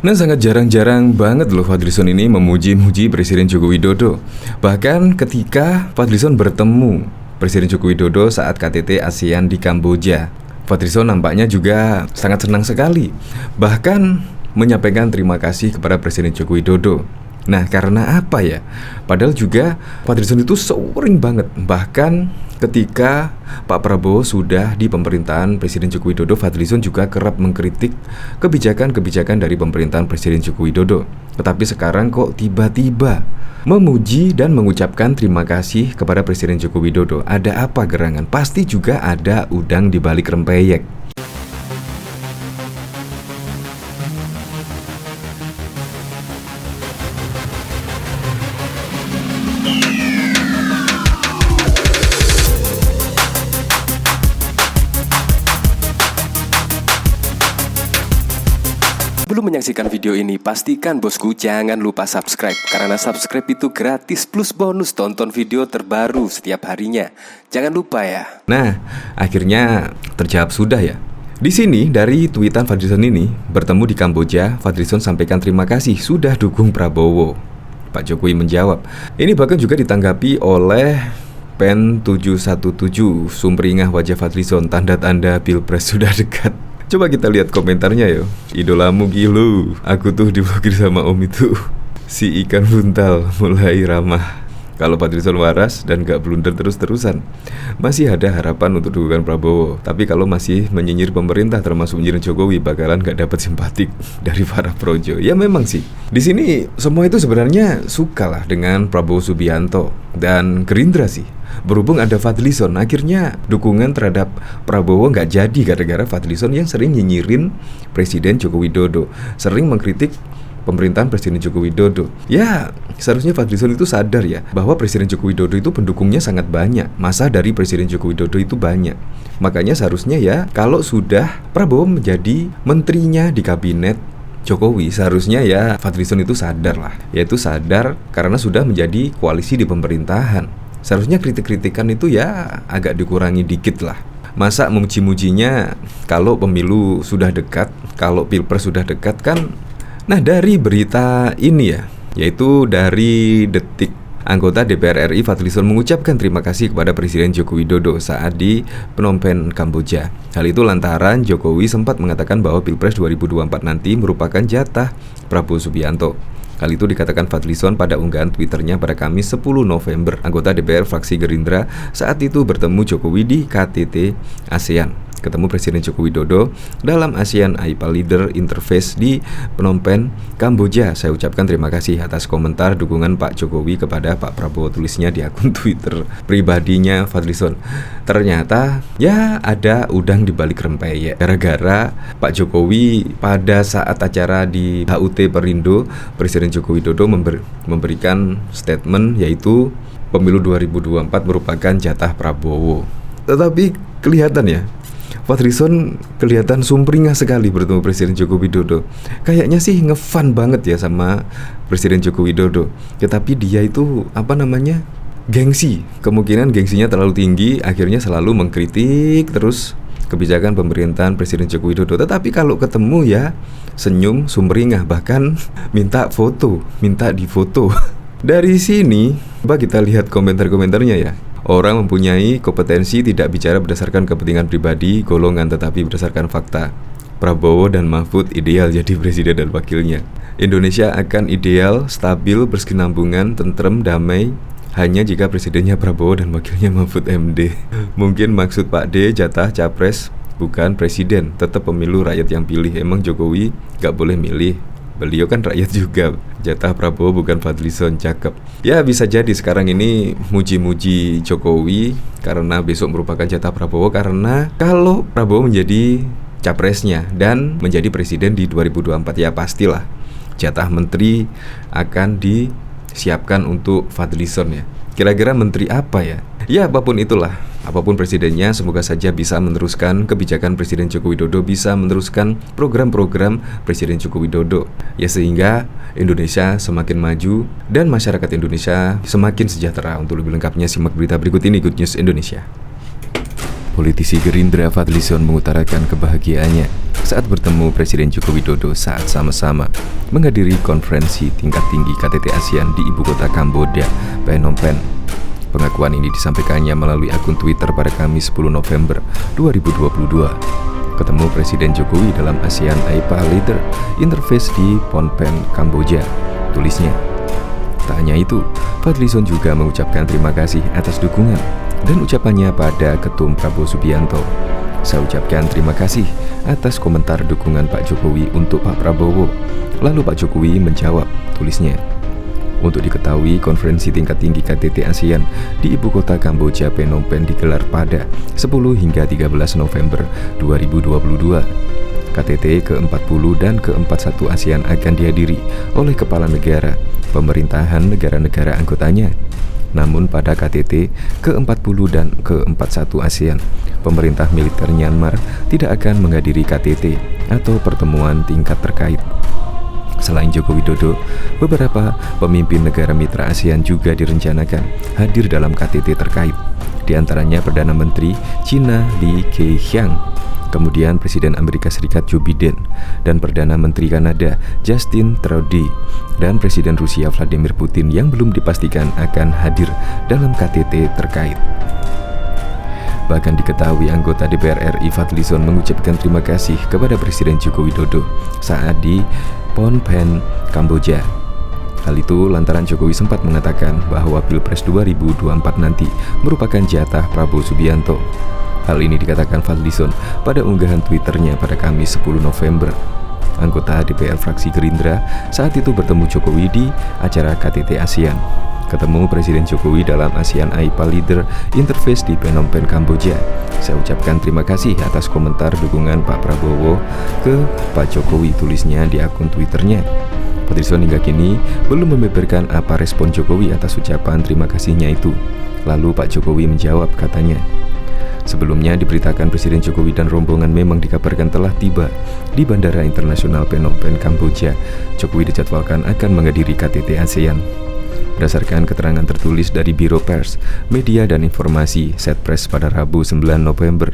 Nah, sangat jarang-jarang banget loh Fadlizon ini memuji-muji Presiden Joko Widodo. Bahkan ketika Fadlizon bertemu Presiden Joko Widodo saat KTT ASEAN di Kamboja, Fadlizon nampaknya juga sangat senang sekali, bahkan menyampaikan terima kasih kepada Presiden Joko Widodo. Nah, karena apa ya? Padahal juga Fadlizon itu sering banget, bahkan ketika Pak Prabowo sudah di pemerintahan Presiden Joko Widodo, Fadlizon juga kerap mengkritik kebijakan-kebijakan dari pemerintahan Presiden Joko Widodo. Tetapi sekarang kok tiba-tiba memuji dan mengucapkan terima kasih kepada Presiden Joko Widodo. Ada apa gerangan? Pasti juga ada udang di balik rempeyek. Sebelum menyaksikan video ini, pastikan bosku jangan lupa subscribe, karena subscribe itu gratis plus bonus tonton video terbaru setiap harinya. Jangan lupa ya. Nah, akhirnya terjawab sudah ya. Di sini dari tweetan Fadlizon ini, bertemu di Kamboja, Fadlizon sampaikan terima kasih sudah dukung Prabowo. Pak Jokowi menjawab. Ini bahkan juga ditanggapi oleh Pen 717, sumringah wajah Fadlizon, tanda-tanda Pilpres sudah dekat. Coba kita lihat komentarnya yo. Idolamu gilo, aku tuh diblokir sama om itu. Si ikan buntal mulai ramah. Kalau Fadlizon waras dan gak blunder terus-terusan, masih ada harapan untuk dukungan Prabowo. Tapi kalau masih menyinyir pemerintah termasuk menyindir Jokowi, bakalan gak dapat simpatik dari para projo. Ya memang sih. Di sini semua itu sebenarnya suka lah dengan Prabowo Subianto dan Gerindra sih. Berhubung ada Fadlizon, akhirnya dukungan terhadap Prabowo nggak jadi gara-gara Fadlizon yang sering nyinyirin Presiden Joko Widodo, sering mengkritik pemerintahan Presiden Joko Widodo. Ya, seharusnya Fadlizon itu sadar ya bahwa Presiden Joko Widodo itu pendukungnya sangat banyak. Masa dari Presiden Joko Widodo itu banyak. Makanya seharusnya ya kalau sudah Prabowo menjadi menterinya di kabinet Jokowi, seharusnya ya Fadlizon itu sadar lah. Yaitu sadar karena sudah menjadi koalisi di pemerintahan. Seharusnya kritik-kritikan itu ya agak dikurangi dikit lah. Masa memuji-mujinya kalau pemilu sudah dekat, kalau Pilpres sudah dekat kan. Nah, dari berita ini ya, yaitu dari Detik, anggota DPR RI Fadlizon mengucapkan terima kasih kepada Presiden Joko Widodo saat di Phnom Penh, Kamboja. Hal itu lantaran Jokowi sempat mengatakan bahwa Pilpres 2024 nanti merupakan jatah Prabowo Subianto. Hal itu dikatakan Fadlizon pada unggahan Twitternya pada Kamis 10 November. Anggota DPR fraksi Gerindra saat itu bertemu Jokowi di KTT ASEAN. Ketemu Presiden Joko Widodo dalam ASEAN AIPA Leader Interface di Phnom Penh, Kamboja. Saya ucapkan terima kasih atas komentar dukungan Pak Jokowi kepada Pak Prabowo, tulisnya di akun Twitter pribadinya Fadlizon. Ternyata ya ada udang di balik rempeyek. Gara-gara Pak Jokowi pada saat acara di HUT Perindo, Presiden Joko Widodo memberikan statement yaitu pemilu 2024 merupakan jatah Prabowo. Tetapi kelihatan ya, Fadlizon kelihatan sumringah sekali bertemu Presiden Joko Widodo. Kayaknya sih ngefun banget ya sama Presiden Joko Widodo. Tetapi dia itu gengsi. Kemungkinan gengsinya terlalu tinggi, akhirnya selalu mengkritik terus kebijakan pemerintahan Presiden Joko Widodo. Tetapi kalau ketemu ya senyum, sumringah, bahkan minta difoto. Dari sini coba kita lihat komentar-komentarnya ya. Orang mempunyai kompetensi tidak bicara berdasarkan kepentingan pribadi, golongan, tetapi berdasarkan fakta. Prabowo dan Mahfud ideal jadi presiden dan wakilnya. Indonesia akan ideal, stabil, berkesinambungan, tentrem, damai hanya jika presidennya Prabowo dan wakilnya Mahfud MD. Mungkin maksud Pak D jatah capres bukan presiden, tetap pemilu rakyat yang pilih. Emang Jokowi gak boleh milih? Beliau kan rakyat juga. Jatah Prabowo bukan Fadlizon, cakep. Ya bisa jadi sekarang ini muji-muji Jokowi karena besok merupakan jatah Prabowo. Karena kalau Prabowo menjadi capresnya dan menjadi presiden di 2024, ya pastilah jatah menteri akan disiapkan untuk Fadlizon ya. Kira-kira menteri apa ya? Ya apapun itulah, apapun presidennya, semoga saja bisa meneruskan kebijakan Presiden Joko Widodo, bisa meneruskan program-program Presiden Joko Widodo. Ya sehingga Indonesia semakin maju dan masyarakat Indonesia semakin sejahtera. Untuk lebih lengkapnya simak berita berikut ini, Good News Indonesia. Politisi Gerindra Fadlizon mengutarakan kebahagiaannya saat bertemu Presiden Joko Widodo saat sama-sama menghadiri konferensi tingkat tinggi KTT ASEAN di ibu kota Kamboja, Phnom Penh. Pengakuan ini disampaikannya melalui akun Twitter pada Kamis 10 November 2022. Ketemu Presiden Jokowi dalam ASEAN AIPA Leader Interface di Phnom Penh, Kamboja, tulisnya. Tak hanya itu, Fadlizon juga mengucapkan terima kasih atas dukungan dan ucapannya pada Ketum Prabowo Subianto. Saya ucapkan terima kasih atas komentar dukungan Pak Jokowi untuk Pak Prabowo. Lalu Pak Jokowi menjawab, tulisnya. Untuk diketahui, konferensi tingkat tinggi KTT ASEAN di ibu kota Kamboja, Phnom Penh digelar pada 10 hingga 13 November 2022. KTT ke-40 dan ke-41 ASEAN akan dihadiri oleh kepala negara, pemerintahan negara-negara anggotanya. Namun pada KTT ke-40 dan ke-41 ASEAN, pemerintah militer Myanmar tidak akan menghadiri KTT atau pertemuan tingkat terkait. Selain Joko Widodo, beberapa pemimpin negara mitra ASEAN juga direncanakan hadir dalam KTT terkait. Di antaranya Perdana Menteri China Li Keqiang, kemudian Presiden Amerika Serikat Joe Biden, dan Perdana Menteri Kanada Justin Trudeau, dan Presiden Rusia Vladimir Putin yang belum dipastikan akan hadir dalam KTT terkait. Bahkan diketahui anggota DPR RI Fadlizon mengucapkan terima kasih kepada Presiden Joko Widodo saat di Phnom Penh, Kamboja. Hal itu lantaran Jokowi sempat mengatakan bahwa Pilpres 2024 nanti merupakan jatah Prabowo Subianto. Hal ini dikatakan Fadlizon pada unggahan Twitternya pada Kamis 10 November. Anggota DPR fraksi Gerindra saat itu bertemu Jokowi di acara KTT ASEAN. Ketemu Presiden Jokowi dalam ASEAN AIPA Leader Interface di Phnom Penh, Kamboja. Saya ucapkan terima kasih atas komentar dukungan Pak Prabowo ke Pak Jokowi, tulisnya di akun Twitternya. Fadlizon hingga kini belum membeberkan apa respon Jokowi atas ucapan terima kasihnya itu. Lalu Pak Jokowi menjawab, katanya. Sebelumnya diberitakan Presiden Jokowi dan rombongan memang dikabarkan telah tiba di Bandara Internasional Phnom Penh, Kamboja. Jokowi dijadwalkan akan menghadiri KTT ASEAN. Berdasarkan keterangan tertulis dari Biro Pers, Media dan Informasi Setpres pada Rabu 9 November,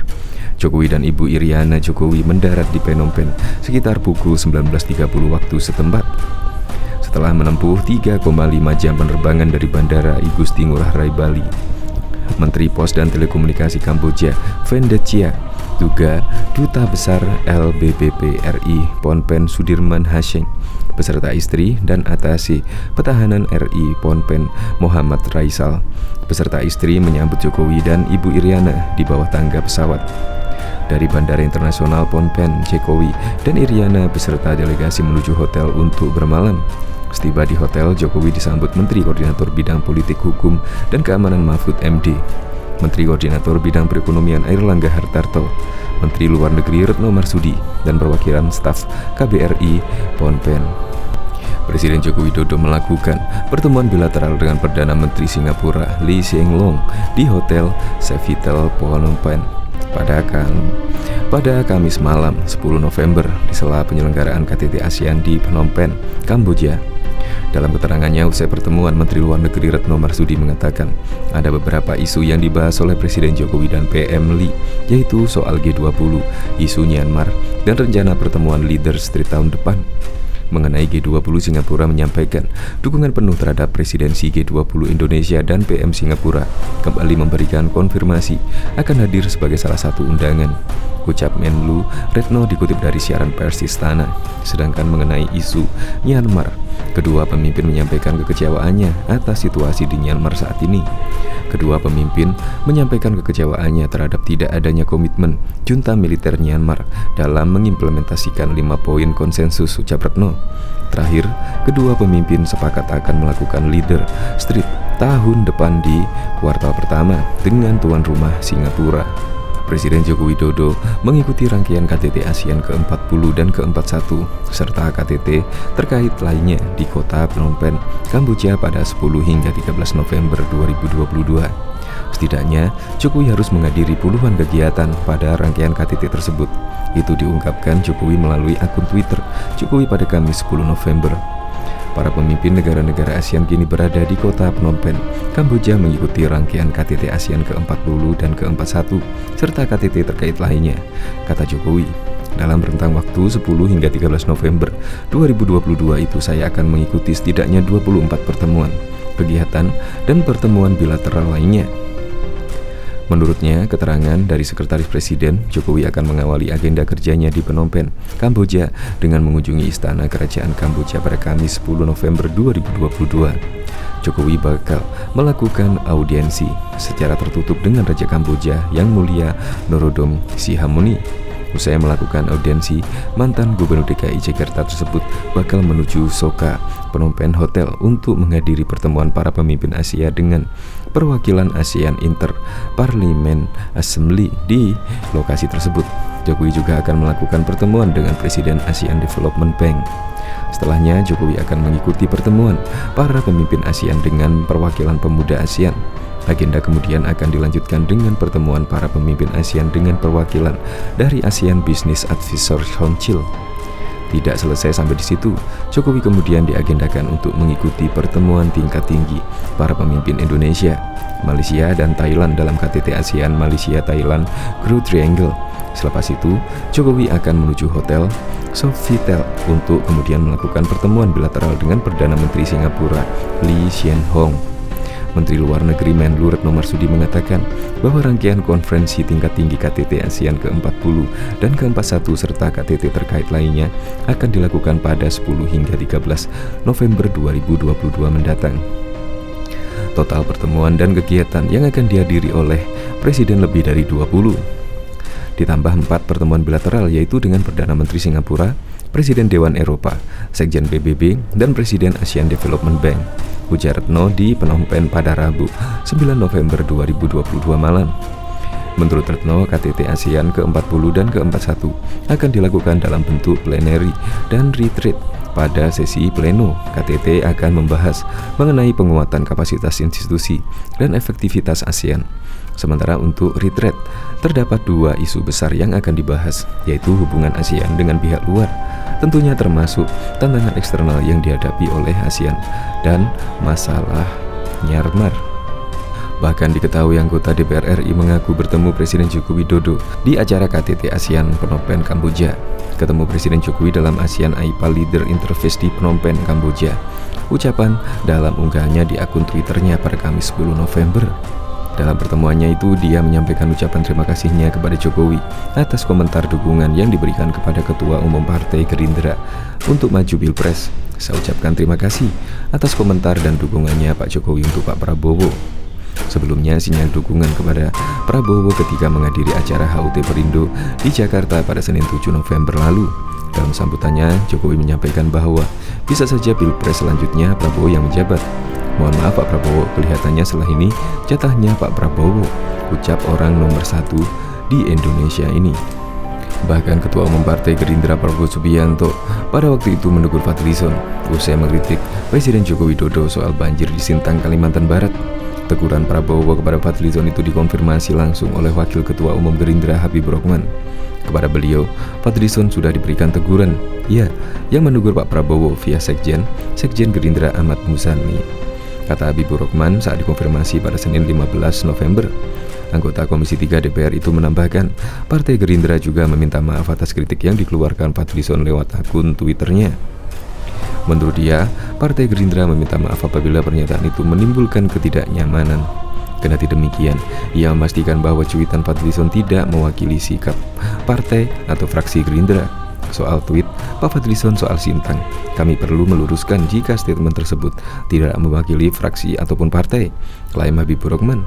Jokowi dan Ibu Iriana Jokowi mendarat di Phnom Penh sekitar pukul 19.30 waktu setempat. Setelah menempuh 3,5 jam penerbangan dari Bandara Igusti Ngurah Rai, Bali, Menteri Pos dan Telekomunikasi Kamboja, Vendechia, juga Duta Besar LBBP RI Phnom Penh Sudirman Hasheng, beserta istri dan atase Pertahanan RI Phnom Penh Muhammad Raisal, beserta istri menyambut Jokowi dan Ibu Iriana di bawah tangga pesawat. Dari Bandara Internasional Phnom Penh, Jokowi dan Iriana beserta delegasi menuju hotel untuk bermalam. Setiba di hotel, Jokowi disambut Menteri Koordinator Bidang Politik Hukum dan Keamanan Mahfud MD, Menteri Koordinator Bidang Perekonomian Airlangga Hartarto, Menteri Luar Negeri Retno Marsudi, dan perwakilan staf KBRI Phnom Penh. Presiden Joko Widodo melakukan pertemuan bilateral dengan Perdana Menteri Singapura Lee Hsien Loong di Hotel Sofitel Phnom Penh pada Kamis malam 10 November di sela penyelenggaraan KTT ASEAN di Phnom Penh, Kamboja. Dalam keterangannya usai pertemuan, Menteri Luar Negeri Retno Marsudi mengatakan ada beberapa isu yang dibahas oleh Presiden Jokowi dan PM Lee, yaitu soal G20, isu Myanmar, dan rencana pertemuan leaders di tahun depan. Mengenai G20, Singapura menyampaikan dukungan penuh terhadap presidensi G20 Indonesia, dan PM Singapura kembali memberikan konfirmasi akan hadir sebagai salah satu undangan. Ucap Menlu Retno dikutip dari siaran pers Istana. Sedangkan mengenai isu Myanmar, kedua pemimpin menyampaikan kekecewaannya atas situasi di Myanmar saat ini. Kedua pemimpin menyampaikan kekecewaannya terhadap tidak adanya komitmen junta militer Myanmar dalam mengimplementasikan 5 poin konsensus, ucap Retno. Terakhir, kedua pemimpin sepakat akan melakukan leader street tahun depan di kuartal pertama dengan tuan rumah Singapura. Presiden Joko Widodo mengikuti rangkaian KTT ASEAN ke-40 dan ke-41 serta KTT terkait lainnya di kota Phnom Penh, Kamboja pada 10 hingga 13 November 2022. Setidaknya, Jokowi harus menghadiri puluhan kegiatan pada rangkaian KTT tersebut. Itu diungkapkan Jokowi melalui akun Twitter Jokowi pada Kamis 10 November. Para pemimpin negara-negara ASEAN kini berada di kota Phnom Penh, Kamboja mengikuti rangkaian KTT ASEAN ke-40 dan ke-41 serta KTT terkait lainnya, kata Jokowi. Dalam rentang waktu 10 hingga 13 November 2022 itu saya akan mengikuti setidaknya 24 pertemuan, kegiatan, dan pertemuan bilateral lainnya. Menurutnya, keterangan dari Sekretaris Presiden, Jokowi akan mengawali agenda kerjanya di Phnom Penh, Kamboja dengan mengunjungi Istana Kerajaan Kamboja pada Kamis 10 November 2022. Jokowi bakal melakukan audiensi secara tertutup dengan Raja Kamboja Yang Mulia Norodom Sihamoni. Usai melakukan audiensi, mantan Gubernur DKI Jakarta tersebut bakal menuju Soka, Phnom Penh Hotel untuk menghadiri pertemuan para pemimpin Asia dengan perwakilan ASEAN Inter-Parliament Assembly di lokasi tersebut. Jokowi juga akan melakukan pertemuan dengan Presiden ASEAN Development Bank. Setelahnya, Jokowi akan mengikuti pertemuan para pemimpin ASEAN dengan perwakilan pemuda ASEAN. Agenda kemudian akan dilanjutkan dengan pertemuan para pemimpin ASEAN dengan perwakilan dari ASEAN Business Advisors Council. Tidak selesai sampai di situ, Jokowi kemudian diagendakan untuk mengikuti pertemuan tingkat tinggi para pemimpin Indonesia, Malaysia, dan Thailand dalam KTT ASEAN Malaysia-Thailand Growth Triangle. Selepas itu, Jokowi akan menuju Hotel Sofitel untuk kemudian melakukan pertemuan bilateral dengan Perdana Menteri Singapura Lee Hsien Loong. Menteri Luar Negeri Menlu Retno Marsudi mengatakan bahwa rangkaian konferensi tingkat tinggi KTT ASEAN ke-40 dan ke-41 serta KTT terkait lainnya akan dilakukan pada 10 hingga 13 November 2022 mendatang. Total pertemuan dan kegiatan yang akan dihadiri oleh Presiden lebih dari 20. Ditambah 4 pertemuan bilateral yaitu dengan Perdana Menteri Singapura, Presiden Dewan Eropa, Sekjen PBB, dan Presiden ASEAN Development Bank, ujar Retno di Phnom Penh pada Rabu 9 November 2022 malam. Menurut Retno, KTT ASEAN ke-40 dan ke-41 akan dilakukan dalam bentuk plenary dan retreat. Pada sesi pleno, KTT akan membahas mengenai penguatan kapasitas institusi dan efektivitas ASEAN. Sementara untuk retreat, terdapat 2 isu besar yang akan dibahas, yaitu hubungan ASEAN dengan pihak luar, tentunya termasuk tantangan eksternal yang dihadapi oleh ASEAN dan masalah Myanmar. Bahkan diketahui anggota DPR RI mengaku bertemu Presiden Joko Widodo di acara KTT ASEAN Phnom Penh, Kamboja. Ketemu Presiden Jokowi dalam ASEAN AIPA Leader Interface di Phnom Penh, Kamboja. Ucapan dalam unggahannya di akun Twitternya pada Kamis 10 November. Dalam pertemuannya itu, dia menyampaikan ucapan terima kasihnya kepada Jokowi atas komentar dukungan yang diberikan kepada Ketua Umum Partai Gerindra untuk maju Pilpres. Saya ucapkan terima kasih atas komentar dan dukungannya Pak Jokowi untuk Pak Prabowo. Sebelumnya, sinyal dukungan kepada Prabowo ketika menghadiri acara HUT Perindo di Jakarta pada Senin 7 November lalu. Dalam sambutannya, Jokowi menyampaikan bahwa bisa saja Pilpres selanjutnya Prabowo yang menjabat. Mohon maaf Pak Prabowo, kelihatannya setelah ini jatahnya Pak Prabowo, ucap orang nomor 1 di Indonesia ini. Bahkan Ketua Umum Partai Gerindra Prabowo Subianto pada waktu itu menegur Fadlizon usai mengkritik Presiden Joko Widodo soal banjir di Sintang, Kalimantan Barat. Teguran Prabowo kepada Fadlizon itu dikonfirmasi langsung oleh Wakil Ketua Umum Gerindra Habibur Rahman. Kepada beliau, Fadlizon sudah diberikan teguran, ya, yang menegur Pak Prabowo via Sekjen Gerindra Ahmad Muzani, kata Habibur Rahman saat dikonfirmasi pada Senin 15 November. Anggota Komisi 3 DPR itu menambahkan, Partai Gerindra juga meminta maaf atas kritik yang dikeluarkan Fadlizon lewat akun Twitternya. Menurut dia, Partai Gerindra meminta maaf apabila pernyataan itu menimbulkan ketidaknyamanan. Kendati demikian, ia memastikan bahwa cuitan Fadlizon tidak mewakili sikap partai atau fraksi Gerindra. Soal tweet Pak Fadlizon soal Sintang, kami perlu meluruskan jika statement tersebut tidak mewakili fraksi ataupun partai, klaim Habibur Rahman.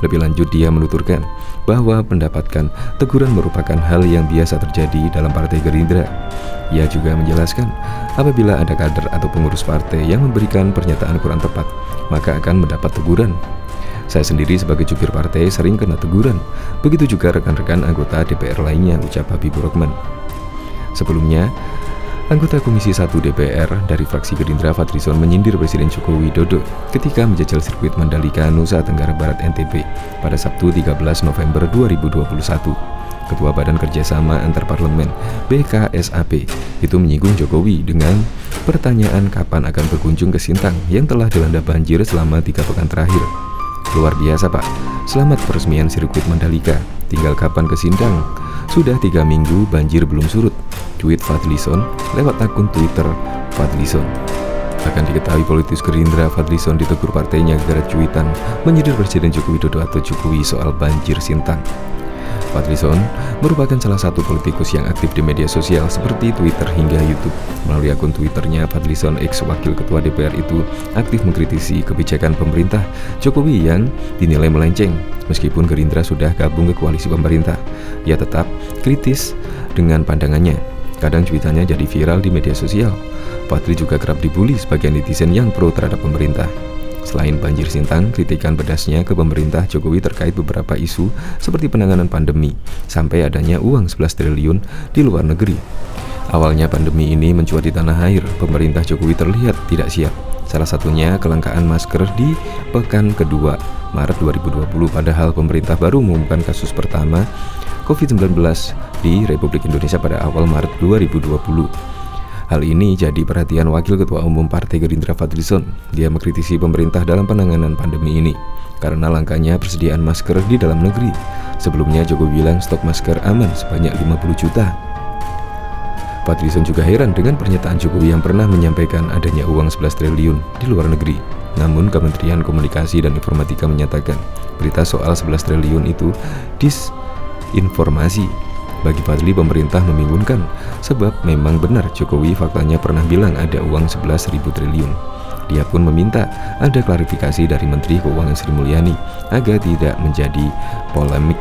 Lebih lanjut, dia menuturkan bahwa mendapatkan teguran merupakan hal yang biasa terjadi dalam Partai Gerindra. Ia juga menjelaskan, apabila ada kader atau pengurus partai yang memberikan pernyataan kurang tepat, maka akan mendapat teguran. Saya sendiri sebagai jubir partai sering kena teguran, begitu juga rekan-rekan anggota DPR lainnya, ucap Habibur Rahman. Sebelumnya, anggota Komisi 1 DPR dari fraksi Gerindra Fadlizon menyindir Presiden Joko Widodo ketika menjajal sirkuit Mandalika, Nusa Tenggara Barat NTB pada Sabtu 13 November 2021. Ketua Badan Kerjasama Antarparlemen BKSAP, itu menyinggung Jokowi dengan pertanyaan kapan akan berkunjung ke Sintang yang telah dilanda banjir selama 3 pekan terakhir. Luar biasa Pak, selamat peresmian sirkuit Mandalika. Tinggal kapan ke Sintang? Sudah 3 minggu banjir belum surut. Tweet Fadlizon lewat akun Twitter Fadlizon. Akan diketahui politikus Gerindra Fadlizon ditegur partainya gara cuitan menyindir Presiden Joko Widodo atau Jokowi soal banjir Sintang. Fadlizon merupakan salah satu politikus yang aktif di media sosial seperti Twitter hingga YouTube. Melalui akun Twitternya, Fadlizon ex-wakil ketua DPR itu aktif mengkritisi kebijakan pemerintah Jokowi yang dinilai melenceng. Meskipun Gerindra sudah gabung ke koalisi pemerintah, ia tetap kritis dengan pandangannya. Kadang cuitannya jadi viral di media sosial. Fadli juga kerap dibully sebagian netizen yang pro terhadap pemerintah. Selain banjir Sintang, kritikan pedasnya ke pemerintah Jokowi terkait beberapa isu seperti penanganan pandemi, sampai adanya uang 11 triliun di luar negeri. Awalnya pandemi ini mencuat di tanah air, pemerintah Jokowi terlihat tidak siap. Salah satunya kelangkaan masker di pekan kedua Maret 2020, padahal pemerintah baru mengumumkan kasus pertama COVID-19 di Republik Indonesia pada awal Maret 2020. Hal ini jadi perhatian Wakil Ketua Umum Partai Gerindra Fadlizon. Dia mengkritisi pemerintah dalam penanganan pandemi ini karena langkanya persediaan masker di dalam negeri. Sebelumnya Jokowi bilang stok masker aman sebanyak 50 juta. Fadlizon juga heran dengan pernyataan Jokowi yang pernah menyampaikan adanya uang 11 triliun di luar negeri. Namun Kementerian Komunikasi dan Informatika menyatakan berita soal 11 triliun itu disinformasi. Bagi Fadli, pemerintah membingungkan sebab memang benar Jokowi faktanya pernah bilang ada uang 11.000 triliun. Dia pun meminta ada klarifikasi dari Menteri Keuangan Sri Mulyani agar tidak menjadi polemik